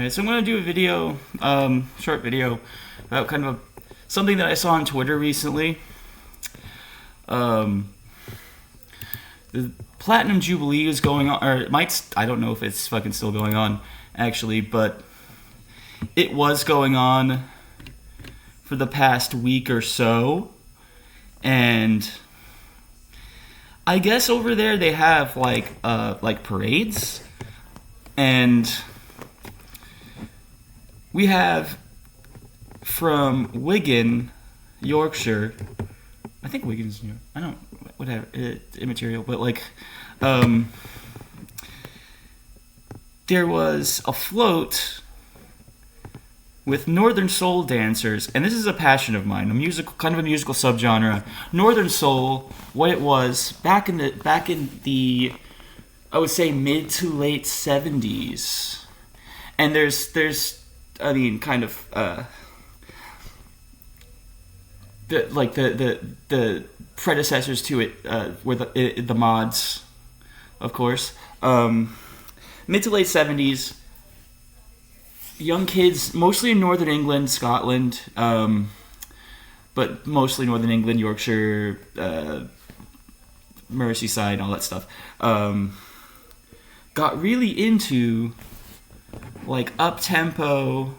Alright, so I'm going to do a video, short video, about kind of something that I saw on Twitter recently. The Platinum Jubilee is going on, or it might, I don't know if it's fucking still going on, actually, but it was going on for the past week or so, and I guess over there they have, like parades, and we have from Wigan, Yorkshire. I think Wigan's New. I don't. Whatever. It's immaterial. But there was a float with Northern Soul dancers, and this is a passion of mine. Kind of a musical subgenre. Northern Soul. What it was back in the, I would say mid to late 70s, and there's. I mean, kind of, the predecessors to it were the mods, of course. Mid to late 70s, young kids, mostly in Northern England, Scotland, but mostly Northern England, Yorkshire, Merseyside, all that stuff, got really into like up-tempo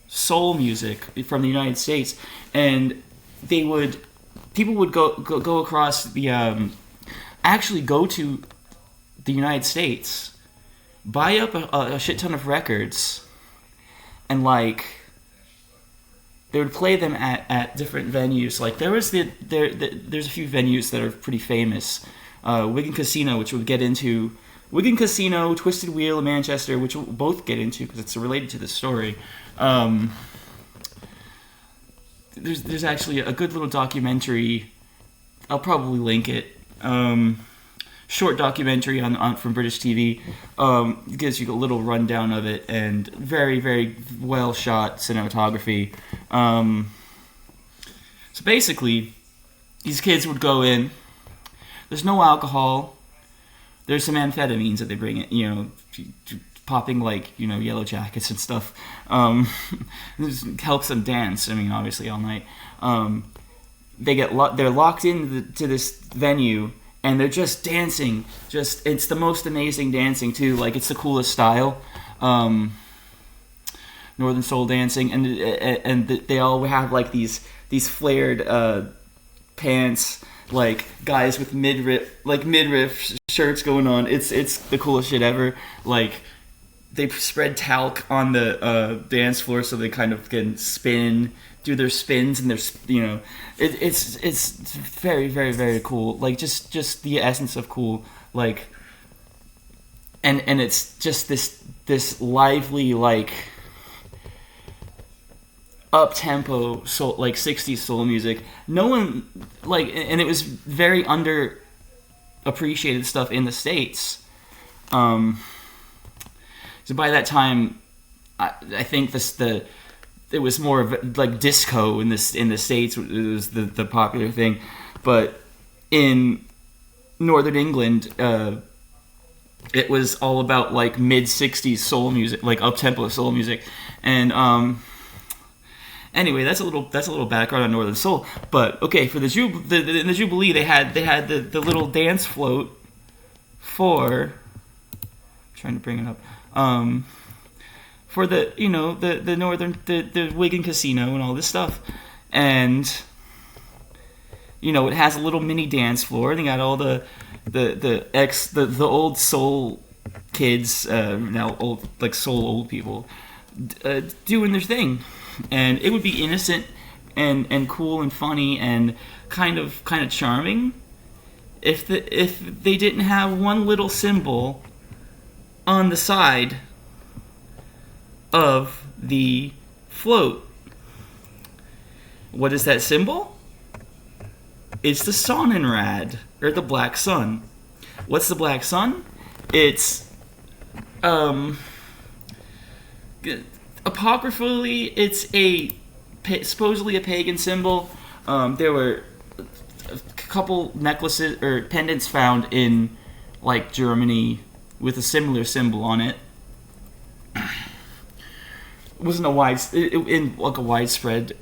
soul music from the United States, and people would go across the actually go to the United States, buy up a shit ton of records, and they would play them at different venues. Like there's a few venues that are pretty famous. Wigan Casino, which we'll get into. Wigan Casino, Twisted Wheel in Manchester, which we'll both get into because it's related to the story. There's actually a good little documentary. I'll probably link it. Short documentary on from British TV. It gives you a little rundown of it, and very, very well shot cinematography. So basically, these kids would go in. There's no alcohol. There's some amphetamines that they bring in, popping Yellow Jackets and stuff. This helps them dance. I mean, obviously all night. They're locked into this venue, and they're just dancing. It's the most amazing dancing too. Like it's the coolest style, Northern Soul dancing, and they all have like these flared pants. Like guys with midriff shirts going on. It's the coolest shit ever. Like they spread talc on the dance floor so they kind of can do their spins, and it's very, very, very cool. Like just the essence of cool. Like and it's just this lively up-tempo soul, 60s soul music. No one and it was very underappreciated stuff in the States. So by that time, I think it was more of disco in the States. It was the popular thing, but in Northern England, it was all about mid 60s soul music, up-tempo soul music, and anyway, that's a little background on Northern Soul. But okay, for in the Jubilee, they had the little dance float for. I'm trying to bring it up. For the Northern the Wigan Casino and all this stuff, and it has a little mini dance floor. They got all the old soul kids, now old soul old people, doing their thing. And it would be innocent and cool and funny and kind of charming if they didn't have one little symbol on the side of the float. What is that symbol? It's the Sonnenrad, or the Black Sun. What's the Black Sun? It's apocryphally, it's supposedly a pagan symbol. There were a couple necklaces or pendants found in Germany with a similar symbol on it. wasn't in like a widespread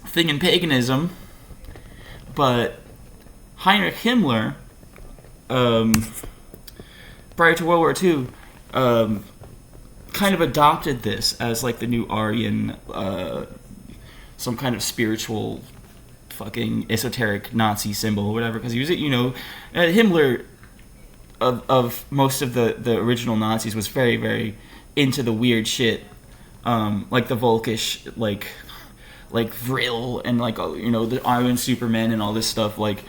thing in paganism, but Heinrich Himmler, prior to World War II, kind of adopted this as like the new Aryan, some kind of spiritual, fucking esoteric Nazi symbol or whatever. Because he was, Himmler, of most of the original Nazis, was very, very into the weird shit, like the Volkish, like Vril and like the Iron Superman and all this stuff, like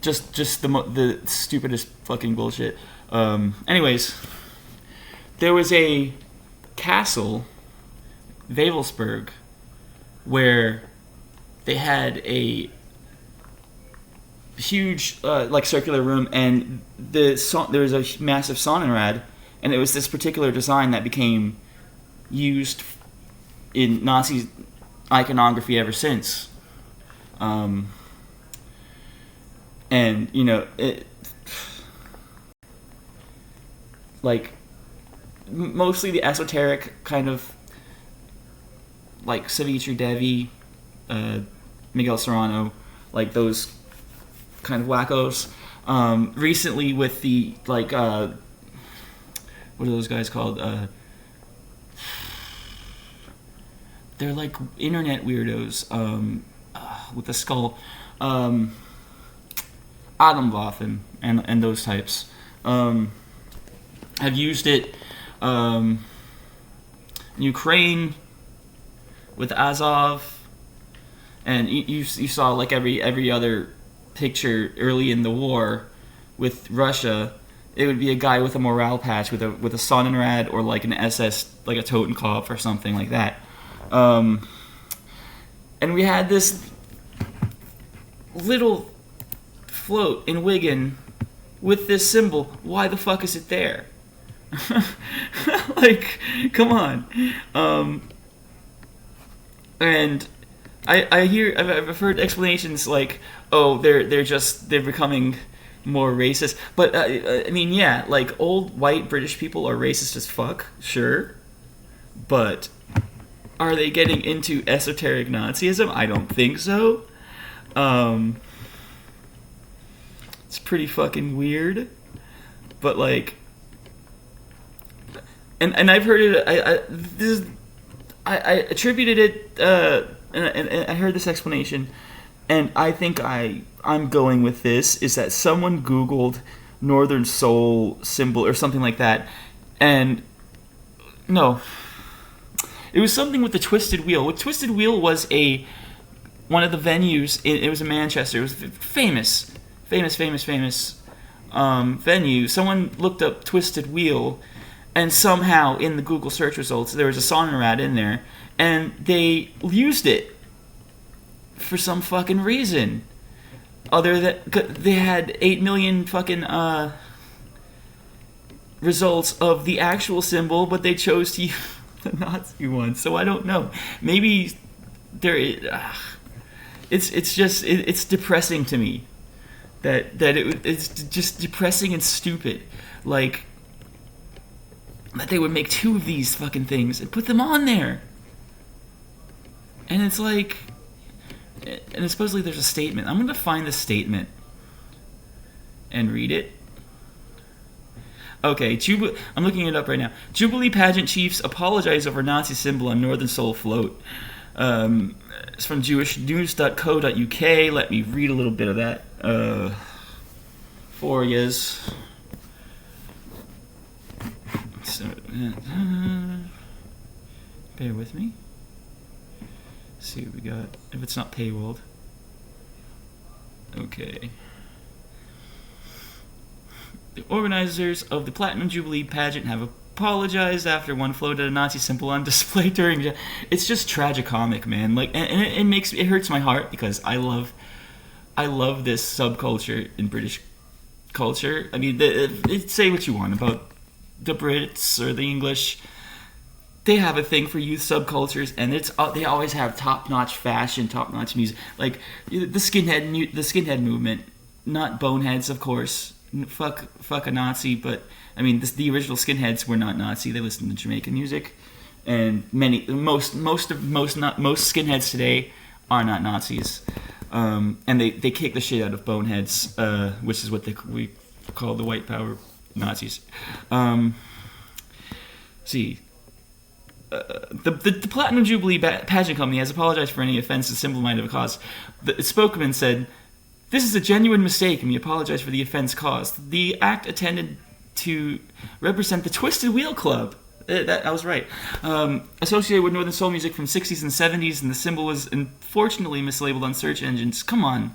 just the stupidest fucking bullshit. Anyways, there was a castle, Wavelsburg, where they had a huge like circular room, and there was a massive Sonnenrad, and it was this particular design that became used in Nazi iconography ever since. And it like mostly the esoteric kind of like Savitri Devi, Miguel Serrano, like those kind of wackos. Recently with the like what are those guys called? They're like internet weirdos with a skull. Atomwaffen and those types have used it. Ukraine with Azov, and you saw like every other picture early in the war with Russia. It would be a guy with a morale patch with a Sonnenrad or like an SS, like a Totenkopf or something like that. And we had this little float in Wigan with this symbol. Why the fuck is it there? Like, come on. And I've heard explanations like, oh, they're becoming more racist. But I mean, yeah, like old white British people are racist as fuck, sure. But are they getting into esoteric Nazism? I don't think so. It's pretty fucking weird. But like, and I've heard it. I attributed it, and I heard this explanation, and I think I'm going with this, is that someone Googled Northern Soul symbol or something like that, and no, it was something with the Twisted Wheel. Twisted Wheel was one of the venues. It was in Manchester. It was a famous venue. Someone looked up Twisted Wheel, and somehow in the Google search results there was a Sonnenrad in there, and they used it for some fucking reason. Other than they had 8 million fucking results of the actual symbol, but they chose to use the Nazi one. So I don't know. Maybe it's depressing to me that it's just depressing and stupid. Like, that they would make 2 of these fucking things and put them on there. And it's like, and supposedly there's a statement. I'm going to find the statement and read it. Okay, I'm looking it up right now. Jubilee pageant chiefs apologize over Nazi symbol on Northern Soul float. It's from jewishnews.co.uk. Let me read a little bit of that for yous. So, bear with me. Let's see what we got. If it's not paywalled. Okay. The organizers of the Platinum Jubilee pageant have apologized after one floated a Nazi symbol on display during. It's just tragicomic, man. Like, and it hurts my heart because I love this subculture in British culture. I mean, say what you want about the Brits or the English. They have a thing for youth subcultures, and they always have top-notch fashion, top-notch music. Like the skinhead movement, not boneheads, of course. fuck a Nazi, but I mean, the original skinheads were not Nazi. They listened to Jamaican music, and most skinheads today are not Nazis, and they kick the shit out of boneheads, which is what we call the white power Nazis. See. The Platinum Jubilee pageant company has apologized for any offense to simple-minded of a cause. The spokesman said, "This is a genuine mistake, and we apologize for the offense caused. The act intended to represent the Twisted Wheel Club." I was right. Associated with Northern Soul music from 60s and 70s, and the symbol was unfortunately mislabeled on search engines. Come on.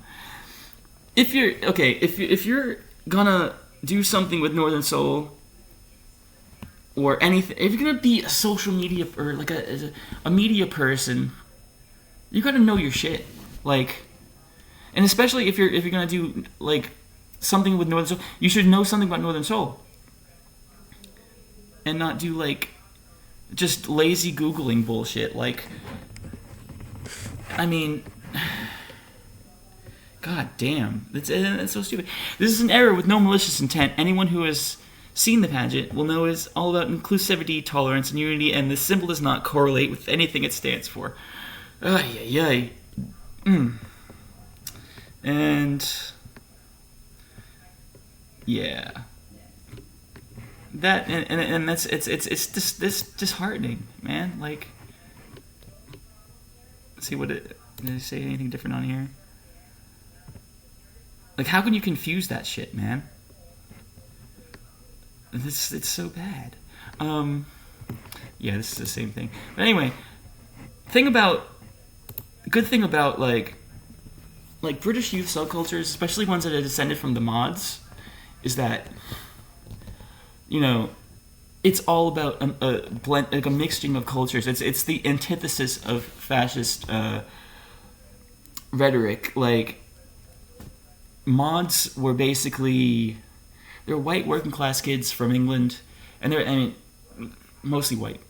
If you're gonna do something with Northern Soul, or anything, if you're gonna be a social media or like a media person, you gotta know your shit. Like, and especially if you're gonna do like something with Northern Soul, you should know something about Northern Soul, and not do like just lazy Googling bullshit. Like, I mean, god damn, that's so stupid. This is an error with no malicious intent. Anyone who has seen the pageant will know it's all about inclusivity, tolerance, and unity, and the symbol does not correlate with anything it stands for. And yeah, that and that's it's just disheartening, man. Like, let's see did it say anything different on here? Like, how can you confuse that shit, man? It's so bad. Yeah, this is the same thing. But anyway, good thing about like British youth subcultures, especially ones that are descended from the mods, is that, you know, it's all about a blend, like a mixing of cultures. It's the antithesis of fascist rhetoric. Like, mods were basically, they're white working class kids from England, and mostly white.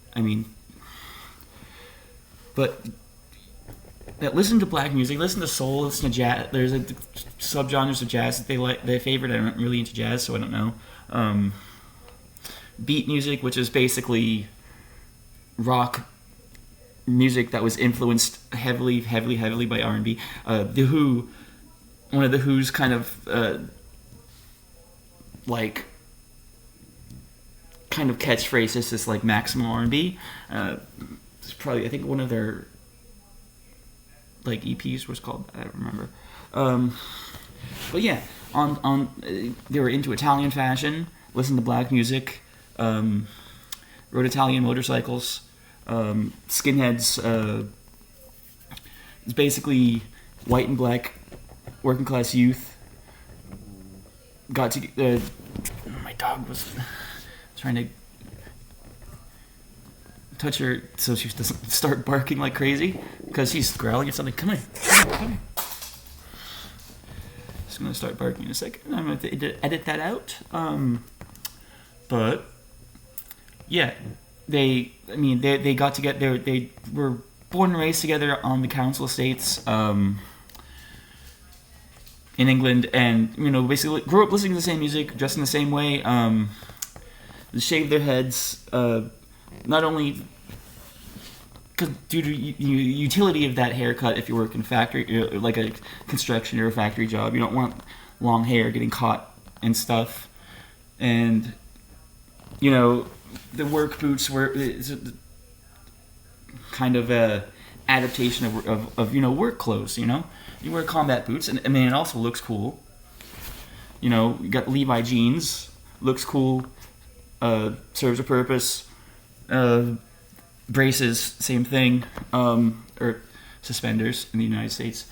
But that listen to black music, listen to soul, listen to jazz. There's subgenres of jazz that they like, their favorite. I'm not really into jazz, so I don't know. Beat music, which is basically rock music that was influenced heavily by R&B. The Who, one of the Who's kind of catchphrases is like maximum R&B. It's probably, I think, one of their like EPs was called, I don't remember. But yeah, on they were into Italian fashion, listened to black music, rode Italian motorcycles, skinheads. It's basically white and black working class youth. Got to my dog was trying to touch her so she doesn't start barking like crazy because he's growling at something. Come here. Just gonna start barking in a second. I'm gonna have to edit that out. But yeah, they got together. They were born and raised together on the council estates in England, and basically grew up listening to the same music, dressed in the same way. They shaved their heads, not only due to utility of that haircut. If you work in a factory, like a construction or a factory job, you don't want long hair getting caught and stuff. And the work boots were kind of a adaptation of work clothes. You wear combat boots, and it also looks cool. You got Levi jeans, looks cool, serves a purpose. Braces, same thing, or suspenders in the United States.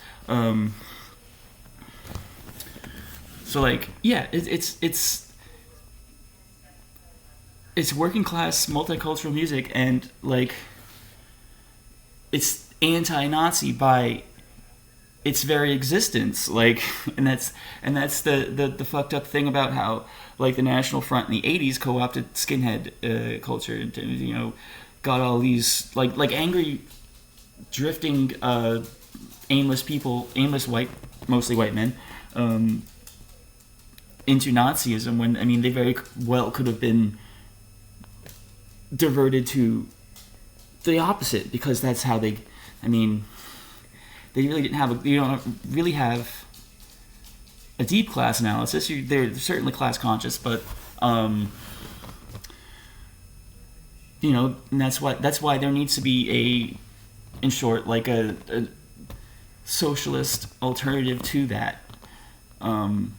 It's working class multicultural music, and it's anti-Nazi by its very existence. And that's the fucked up thing about how the National Front in the 80s co-opted skinhead culture into, got all these angry, drifting, aimless people, mostly white men, into Nazism when, I mean, they very well could have been diverted to the opposite, because that's how they, I mean, they really didn't have you don't really have a deep class analysis. They're certainly class conscious, but you know, and that's why there needs to be in short, like a socialist alternative to that. You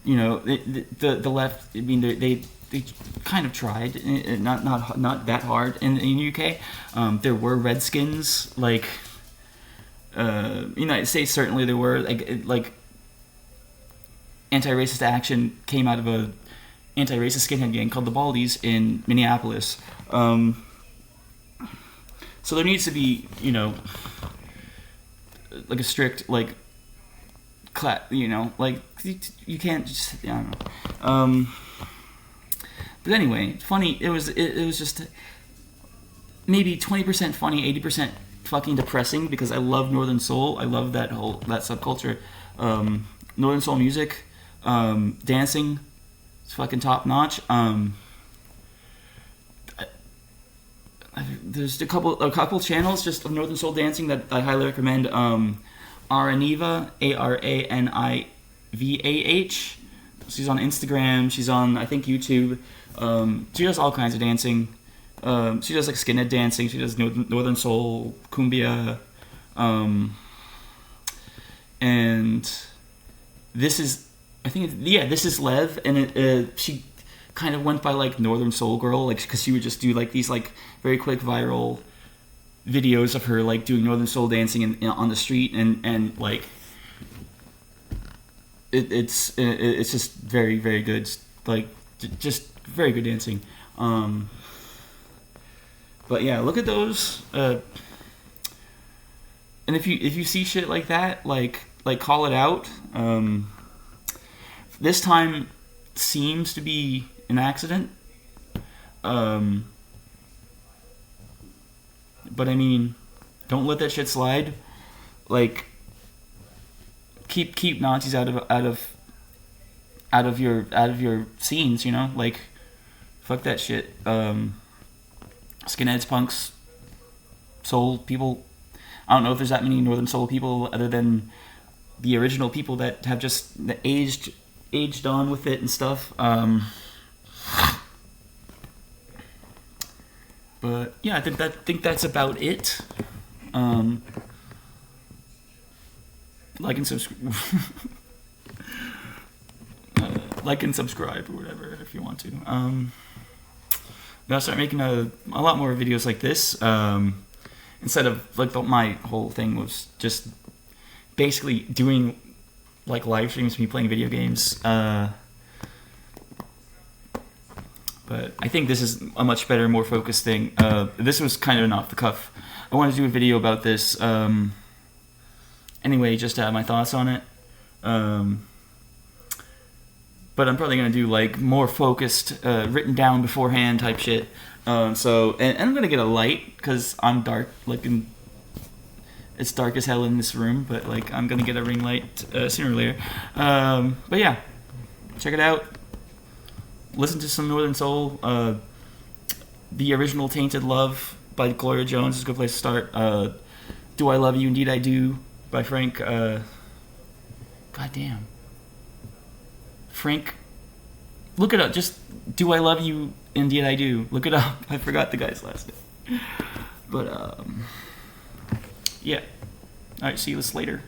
know, the left. I mean, they kind of tried, not that hard in the UK. There were Redskins, like United States. Certainly, there were like anti-racist action came out of a anti-racist skinhead gang called the Baldies in Minneapolis. So there needs to be, you know, like a strict like you know, like you can't just, I don't know. But anyway, funny. It was just maybe 20% funny, 80% fucking depressing, because I love Northern Soul. I love that subculture. Northern Soul music, dancing, it's fucking top notch. There's a couple channels just of Northern Soul dancing that I highly recommend. Araniva, ARANIVAH. She's on Instagram. She's on, I think, YouTube. She does all kinds of dancing. She does like skinhead dancing. She does Northern Soul, cumbia, and this is, I think, this is Lev, and she kind of went by like Northern Soul Girl, like, because she would just do like these like very quick viral videos of her like doing Northern Soul dancing on the street, and like it's just very, very good, like just very good dancing. But yeah, look at those, and if you see shit like that, like call it out. This time seems to be an accident. But I mean, don't let that shit slide. Like, keep Nazis out of your scenes, you know? Like, fuck that shit. Skinheads, punks, soul people. I don't know if there's that many Northern Soul people other than the original people that have just aged on with it and stuff. But yeah, I think that's about it. Like and subscribe, like and subscribe or whatever if you want to. I'm gonna start making a lot more videos like this. Instead of like my whole thing was just basically doing like live streams of me playing video games. But I think this is a much better, more focused thing. This was kind of an off the cuff. I wanted to do a video about this anyway, just to have my thoughts on it. But I'm probably going to do like more focused, written down beforehand type shit. So I'm going to get a light because I'm dark. It's dark as hell in this room, but like I'm going to get a ring light sooner or later. But yeah, check it out. Listen to some Northern Soul. The original Tainted Love by Gloria Jones is a good place to start. Do I Love You? Indeed I Do by Frank. Goddamn. Frank. Look it up. Just Do I Love You? Indeed I Do. Look it up. I forgot the guy's last name. But, yeah. Alright, see you later.